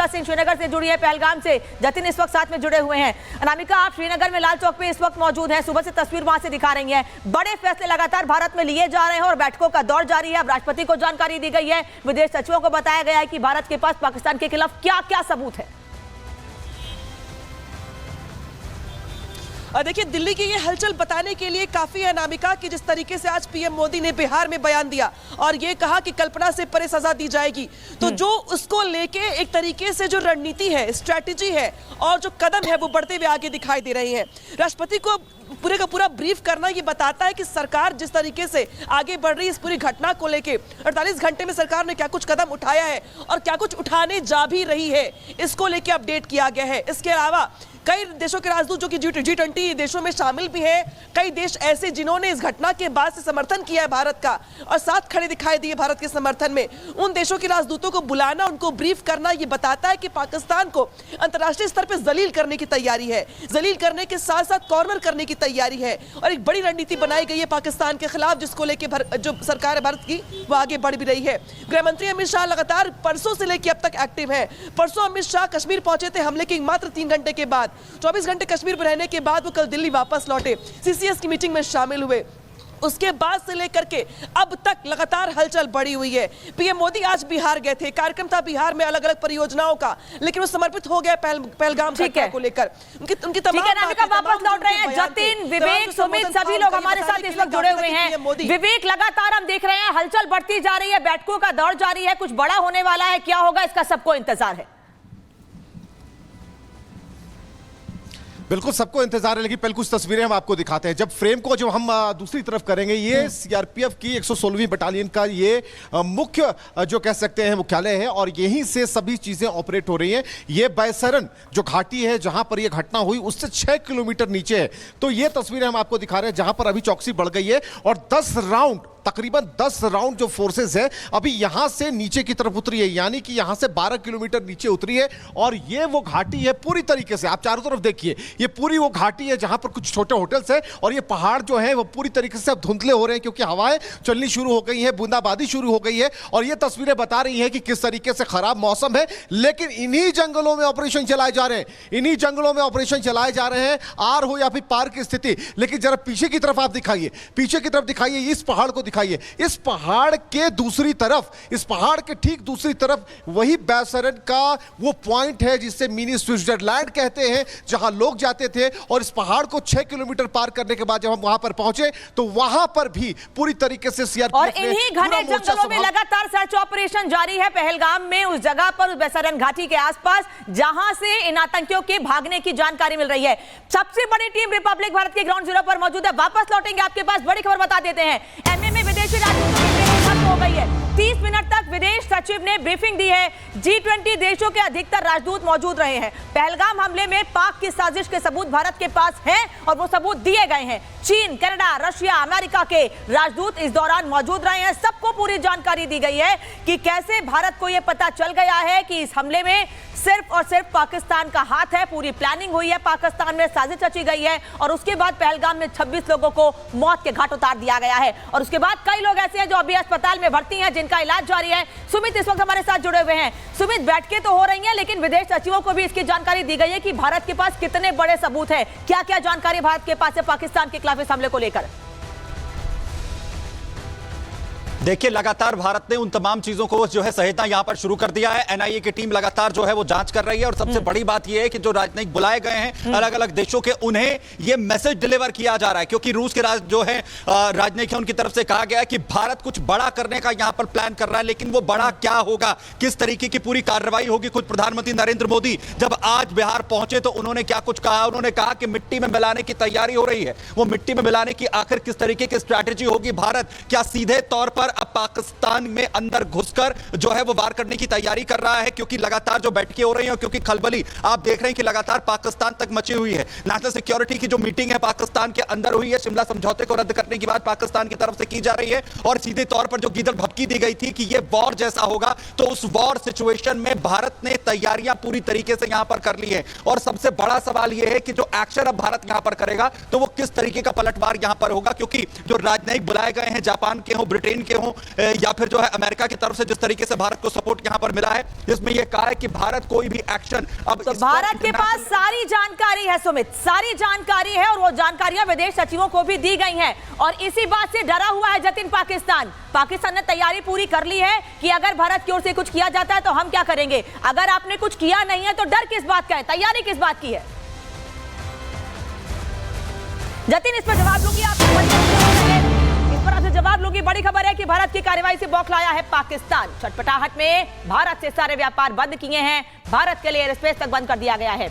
अनामिका सिंह श्रीनगर से जुड़ी है, पहलगाम से जतिन इस वक्त साथ में जुड़े हुए हैं। अनामिका, आप श्रीनगर में लाल चौक पे इस वक्त मौजूद हैं, सुबह से तस्वीर वहां से दिखा रही हैं। बड़े फैसले लगातार भारत में लिए जा रहे हैं और बैठकों का दौर जारी है। अब राष्ट्रपति को जानकारी दी गई है, विदेश सचिवों को बताया गया है कि भारत के पास पाकिस्तान के खिलाफ क्या क्या सबूत है। देखिए, दिल्ली की ये हलचल बताने के लिए काफी है अनामिका कि जिस तरीके से आज पीएम मोदी ने बिहार में बयान दिया और ये कहा कि कल्पना से परे सजा दी जाएगी, तो जो उसको लेके एक तरीके से जो रणनीति है, स्ट्रैटेजी है और जो कदम है वो बढ़ते हुए आगे दिखाई दे रहे हैं। राष्ट्रपति को पूरे का पूरा ब्रीफ करना ये बताता है कि सरकार जिस तरीके से आगे बढ़ रही है इस पूरी घटना को लेके, 48 घंटे में सरकार ने क्या कुछ कदम उठाया है और क्या कुछ उठाने जा भी रही है, इसको लेके अपडेट किया गया है। इसके अलावा कई देशों के राजदूत जो कि G20 देशों में शामिल भी हैं, कई देश ऐसे जिन्होंने इस घटना के बाद से समर्थन किया है भारत का और साथ खड़े दिखाई दिए भारत के समर्थन में, उन देशों के राजदूतों को बुलाना, उनको ब्रीफ करना, ये बताता है कि पाकिस्तान को अंतर्राष्ट्रीय स्तर पर जलील करने की तैयारी है, जलील करने के साथ साथ कॉर्नर करने की तैयारी है और एक बड़ी रणनीति बनाई गई है पाकिस्तान के खिलाफ, जिसको लेकर जो सरकार है भारत की वो आगे बढ़ भी रही है। गृह मंत्री अमित शाह लगातार परसों से लेकर अब तक एक्टिव है। परसों अमित शाह कश्मीर पहुंचे थे हमले के मात्र 3 घंटे के बाद, 24 घंटे कश्मीर में रहने के बाद वो कल दिल्ली वापस लौटे, सीसीएस की मीटिंग में शामिल हुए। उसके बाद से लेकर के अब तक लगातार हलचल बढ़ी हुई है। पीएम मोदी आज बिहार गए थे, कार्यक्रम था बिहार में अलग अलग परियोजनाओं का, लेकिन वो समर्पित हो गया पहलगाम घटना को लेकर। उनकी तमाम वापस लौट रहे हैं जतिन, विवेक, सुमित, सभी लोग हमारे साथ इस वक्त जुड़े हुए हैं। विवेक, लगातार हम देख रहे हैं हलचल बढ़ती जा रही है, बैठकों का दौर जारी है, कुछ बड़ा होने वाला है, क्या होगा इसका सबको इंतजार है। बिल्कुल सबको इंतजार है, लेकिन पहले कुछ तस्वीरें हम आपको दिखाते हैं। जब फ्रेम को जब हम दूसरी तरफ करेंगे, ये सीआरपीएफ की 116वीं बटालियन का ये मुख्य जो कह सकते हैं मुख्यालय है और यहीं से सभी चीजें ऑपरेट हो रही हैं। ये बैसरन जो घाटी है जहां पर ये घटना हुई उससे 6 किलोमीटर नीचे है। तो ये तस्वीरें हम आपको दिखा रहे हैं जहां पर अभी चौकसी बढ़ गई है और 10 राउंड, तकरीबन 10 राउंड जो फोर्सेस है अभी यहां से नीचे की तरफ उतरी है, यानी कि यहां से 12 किलोमीटर नीचे उतरी है और ये वो घाटी है पूरी तरीके से। आप चारों तरफ देखिए, ये पूरी वो घाटी है जहां पर कुछ छोटे होटल्स है और ये पहाड़ जो है वो पूरी तरीके से अब धुंधले हो रहे हैं क्योंकि हवाएं चलनी शुरू हो गई है, बूंदाबांदी शुरू हो गई है और ये तस्वीरें बता रही हैं कि किस तरीके से खराब मौसम है। लेकिन इन्हीं जंगलों में ऑपरेशन चलाए जा रहे हैं, इन्हीं जंगलों में ऑपरेशन चलाए जा रहे हैं, आर हो या फिर पार की स्थिति। लेकिन जरा पीछे की तरफ आप दिखाइए, पीछे की तरफ दिखाइए, इस पहाड़ को दिखाइए, इस पहाड़ के दूसरी तरफ, इस पहाड़ के ठीक दूसरी तरफ वही बैसरन का वो पॉइंट है जिसे मिनी स्विट्जरलैंड कहते हैं, जहां लोग जाते थे। और इस पहाड़ को 6 किलोमीटर पार करने के बाद जब हम वहां पर पहुंचे तो वहां पर भी पूरी तरीके से सीआरपीएफ और इन्हीं घने जंगलों में लगातार सर्च ऑपरेशन जारी है पहलगाम में, उस जगह पर, उस बैसरन घाटी के आसपास जहां से इन आतंकियों के भागने की जानकारी मिल रही है। सबसे बड़ी टीम रिपब्लिक भारत के ग्राउंड जीरो पर मौजूद है। वापस लौटेंगे आपके पास, बड़ी खबर बता देते हैं। एमए में विदेशी राजदूतों की मीटिंग खत्म हो गई है। 30 मिनट तक विदेश सचिव ने ब्रीफिंग दी है। G20 देशों के अधिकतर राजदूत मौजूद रहे हैं। पहलगाम हमले में पाक की साजिश के सबूत भारत के पास हैं और वो सबूत दिए गए हैं। चीन, कनाडा, रशिया, अमेरिका के राजदूत इस दौरान मौजूद रहे हैं। सबको पूरी जानकारी दी गई है कि कैसे भारत को यह पता चल गया है कि इस हमले में सिर्फ और सिर्फ पाकिस्तान का हाथ है, पूरी प्लानिंग हुई है, पाकिस्तान में साजिश रची गई है और उसके बाद पहलगाम में 26 लोगों को मौत के घाट उतार दिया गया है। और उसके बाद कई लोग ऐसे हैं जो अभी अस्पताल में भर्ती हैं, जिनका इलाज जारी है। सुमित इस वक्त हमारे साथ जुड़े हुए हैं। सुमित, बैठकें तो हो रही हैं लेकिन विदेश सचिवों को भी इसकी जानकारी दी गई है कि भारत के पास कितने बड़े सबूत है, क्या क्या जानकारी भारत के पास है पाकिस्तान के खिलाफ इस हमले को लेकर। देखिए, लगातार भारत ने उन तमाम चीजों को जो है सहेजना यहां पर शुरू कर दिया है। एनआईए की टीम लगातार जो है वो जांच कर रही है और सबसे बड़ी बात यह है कि जो राजनयिक बुलाए गए हैं अलग अलग देशों के, उन्हें यह मैसेज डिलीवर किया जा रहा है क्योंकि रूस के जो है राजनयिक है उनकी तरफ से कहा गया है कि भारत कुछ बड़ा करने का यहां पर प्लान कर रहा है, लेकिन वो बड़ा क्या होगा, किस तरीके की पूरी कार्रवाई होगी। खुद प्रधानमंत्री नरेंद्र मोदी जब आज बिहार पहुंचे तो उन्होंने क्या कुछ कहा, उन्होंने कहा कि मिट्टी में मिलाने की तैयारी हो रही है। वो मिट्टी में मिलाने की आखिर किस तरीके की स्ट्रैटेजी होगी, भारत क्या सीधे तौर पर अब पाकिस्तान में अंदर घुसकर जो है वो वार करने की तैयारी कर रहा है, क्योंकि लगातार जो बैठकें हो रही हैं, क्योंकि खलबली आप देख रहे हैं कि लगातार पाकिस्तान तक मची हुई है। नेशनल सिक्योरिटी की जो मीटिंग है पाकिस्तान के अंदर हुई है, शिमला समझौते को रद्द करने की बात पाकिस्तान की तरफ से की जा रही है और सीधे तौर पर जो गीदड़ भभकी दी गई थी कि ये वॉर जैसा होगा, तो उस वॉर सिचुएशन में भारत ने तैयारियां पूरी तरीके से यहां पर कर ली है। और सबसे बड़ा सवाल यह है कि जो एक्शन अब भारत यहां पर करेगा तो वो किस तरीके का पलटवार यहां पर होगा, क्योंकि जो राजनयिक बुलाए गए हैं, जापान के हो, ब्रिटेन के हों या फिर जो है अमेरिका की तरफ से जिस तरीके से भारत को सपोर्ट यहां पर मिला है, जिसमें यह कहा है कि भारत कोई भी एक्शन अब तो भारत के पास सारी जानकारी है सुमित, सारी जानकारी है और वो जानकारियां विदेश सचिवों को भी दी गई हैं और इसी बात से डरा हुआ है जतिन पाकिस्तान ने तैयारी पूरी कर ली है कि अगर भारत की ओर से कुछ किया जाता है तो हम क्या करेंगे। अगर आपने कुछ किया नहीं है तो डर किस बात का है, तैयारी किस बात की है? जतिन इस पर जवाब लूंगी, इस पर आपसे जवाब लूंगी। बड़ी खबर है कि भारत की कार्रवाई से बौखलाया है पाकिस्तान। छटपटाहट में भारत से सारे व्यापार बंद किए हैं, भारत के लिए एयर स्पेस तक बंद कर दिया गया है।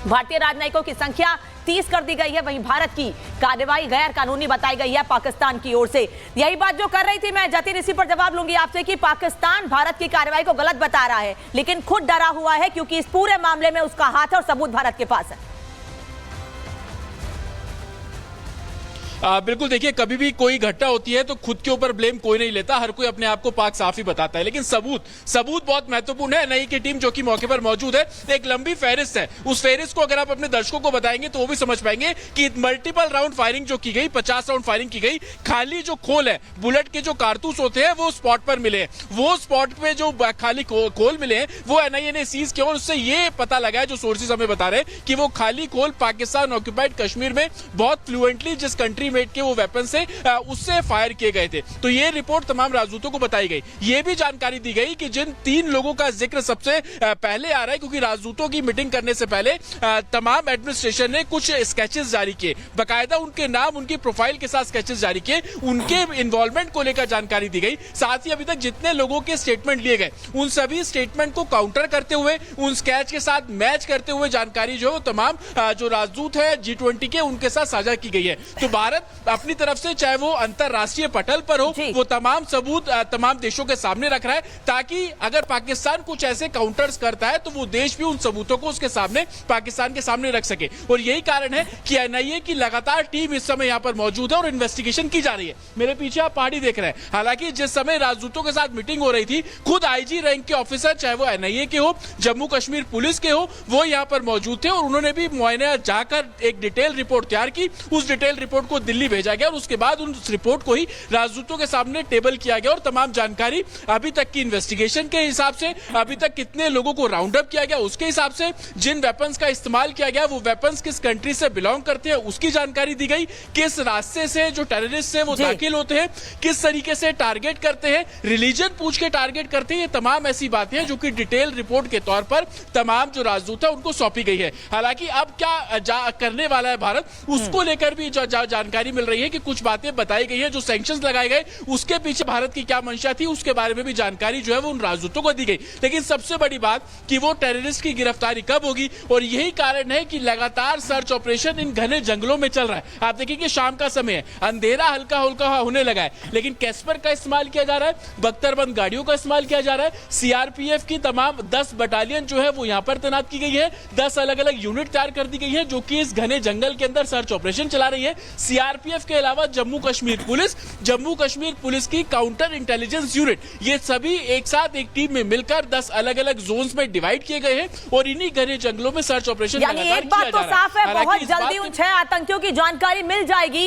भारतीय राजनयिकों की संख्या 30 कर दी गई है। वहीं भारत की कार्रवाई गैर कानूनी बताई गई है पाकिस्तान की ओर से। यही बात जो कर रही थी मैं जतिन, इसी पर जवाब लूंगी आपसे कि पाकिस्तान भारत की कार्रवाई को गलत बता रहा है लेकिन खुद डरा हुआ है क्योंकि इस पूरे मामले में उसका हाथ है और सबूत भारत के पास है। बिल्कुल, देखिए कभी भी कोई घटना होती है तो खुद के ऊपर ब्लेम कोई नहीं लेता, हर कोई अपने आप को पाक साफ ही बताता है, लेकिन सबूत बहुत महत्वपूर्ण है। एनआईए की टीम जो कि मौके पर मौजूद है, एक लंबी फहरिस्त है, उस फहरिस्त को अगर आप अपने दर्शकों को बताएंगे तो वो भी समझ पाएंगे कि मल्टीपल राउंड फायरिंग जो की गई, 50 राउंड फायरिंग की गई, खाली जो खोल है, बुलेट के जो कारतूस होते हैं वो स्पॉट पर मिले, वो स्पॉट पे जो खाली खोल मिले हैं वो एनआईए ने सीज किया और उससे ये पता लगा है, जो सोर्सेज हमें बता रहे हैं कि वो खाली खोल पाकिस्तान ऑक्यूपाइड कश्मीर में बहुत फ्लुएंटली जिस कंट्री मेड के वो वेपन से उससे फायर किए गए थे। तो ये रिपोर्ट तमाम राजदूतों को बताई गई। ये भी जानकारी दी गई कि जिन 3 लोगों का जिक्र सबसे पहले आ रहा है, क्योंकि राजदूतों की मीटिंग करने से पहले तमाम एडमिनिस्ट्रेशन ने कुछ स्केचेस जारी किए, बकायदा उनके नाम, उनकी प्रोफाइल के साथ स्केचेस जारी किए, उनके इन्वॉल्वमेंट को लेकर जानकारी दी गई। साथ ही अभी तक जितने लोगों के स्टेटमेंट लिए गए उन सभी स्टेटमेंट को काउंटर करते हुए, उन स्केच के साथ मैच करते हुए जानकारी जो तमाम जो राजदूत है G20 के, उनके साथ साझा की गई है। तो भारत अपनी तरफ से चाहे वो अंतरराष्ट्रीय पटल पर हो, वो तमाम सबूत तमाम देशों के सामने रख रहा है ताकि अगर पाकिस्तान कुछ ऐसे काउंटर्स करता है तो वो देश भी उन सबूतों को उसके सामने, पाकिस्तान के सामने रख सके। और यही कारण है कि एनआईए की लगातार टीम इस समय यहां पर मौजूद है और इन्वेस्टिगेशन की जा रही है। मेरे पीछे आप पहाड़ी देख रहे हैं। हालांकि जिस समय राजदूतों के साथ मीटिंग हो रही थी, खुद आईजी रैंक के ऑफिसर, चाहे वो एनआईए के हो, जम्मू कश्मीर पुलिस के हो, वो यहां पर मौजूद थे और उन्होंने भी मुआयना जाकर एक डिटेल रिपोर्ट तैयार की। उस डिटेल रिपोर्ट को दिल्ली भेजा गया और उसके बाद उस रिपोर्ट को ही राजदूतों के सामने टेबल किया गया और तमाम जानकारी अभी तक की इन्वेस्टिगेशन के हिसाब से, अभी तक कितने लोगों को राउंड अप किया गया उसके हिसाब से, जिन वेपन्स का इस्तेमाल किया गया वो वेपन्स किस कंट्री से बिलोंग करते हैं उसकी जानकारी दी गई, किस रास्ते से जो टेररिस्ट है वो दाखिल होते हैं, किस तरीके से टारगेट करते हैं, रिलीजन पूछ के टारगेट करते हैं। ये तमाम ऐसी बातें हैं जो कि डिटेल रिपोर्ट के तौर पर तमाम जो राजदूत है उनको सौंपी गई है। हालांकि अब क्या करने वाला है भारत, उसको लेकर भी जानकारी मिल रही है कि कुछ बातें बताई गई है, जो सैंक्शंस लगाए गए उसके पीछे भारत की क्या मंशा थी उसके बारे में भी जानकारी जो है वो उन राजदूतों को दी गई। लेकिन सबसे बड़ी बात कि वो टेररिस्ट की गिरफ्तारी कब होगी, और यही कारण है कि लगातार सर्च ऑपरेशन इन घने जंगलों में चल रहा है। आप देखिए कि शाम का समय है, अंधेरा हल्का हल्का होने लगा है, लेकिन कैस्पर का इस्तेमाल किया जा रहा है, बख्तरबंद गाड़ियों का इस्तेमाल किया जा रहा है। सीआरपीएफ की तमाम 10 बटालियन जो है वो यहां पर तैनात की गई है, 10 अलग अलग यूनिट तैयार कर दी गई है जो कि इस घने जंगल के अंदर सर्च ऑपरेशन चला रही है। सीआरपीएफ के अलावा जम्मू कश्मीर पुलिस की काउंटर इंटेलिजेंस यूनिट, ये सभी एक साथ एक टीम में मिलकर 10 अलग अलग जोन्स में डिवाइड किए गए हैं और इन्हीं घने जंगलों में सर्च ऑपरेशन यानी एक बात तो साफ है, बहुत जल्दी उन 6 आतंकियों की जानकारी मिल जाएगी।